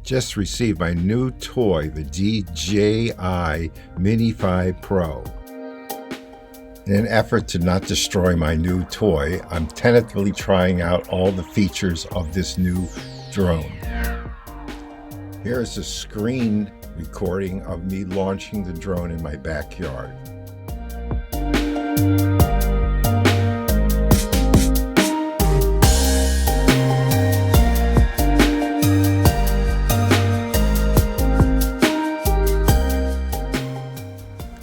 Just received my new toy, the DJI Mini 5 Pro. In an effort to not destroy my new toy, I'm tentatively trying out all the features of this new drone. Here is a screen recording of me launching the drone in my backyard.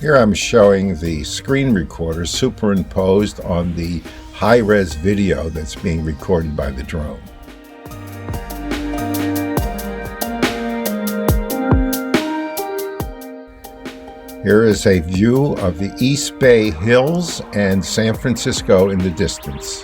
Here I'm showing the screen recorder superimposed on the high-res video that's being recorded by the drone. Here is a view of the East Bay Hills and San Francisco in the distance.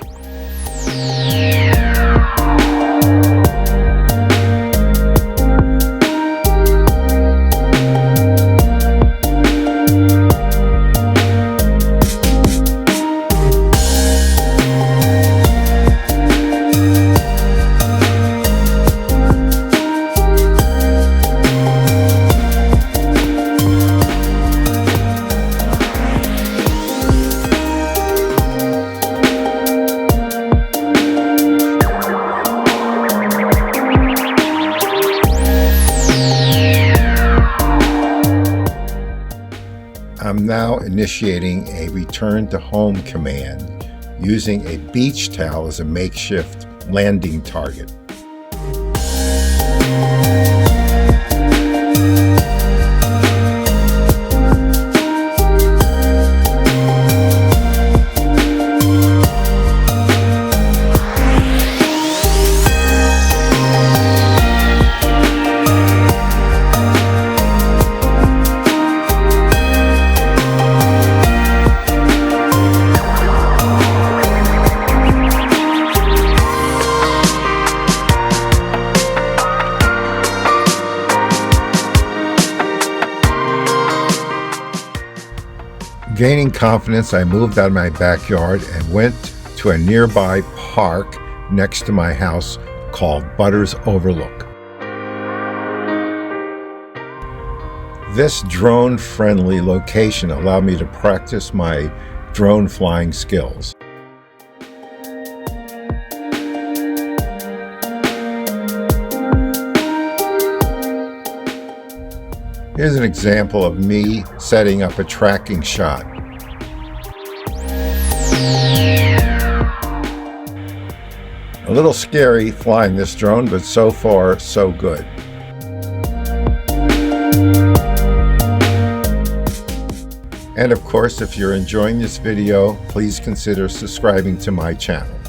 I'm now initiating a return to home command using a beach towel as a makeshift landing target. Gaining confidence, I moved out of my backyard and went to a nearby park next to my house called Butters Overlook. This drone-friendly location allowed me to practice my drone flying skills. Here's an example of me setting up a tracking shot. A little scary flying this drone, but so far, so good. And of course, if you're enjoying this video, please consider subscribing to my channel.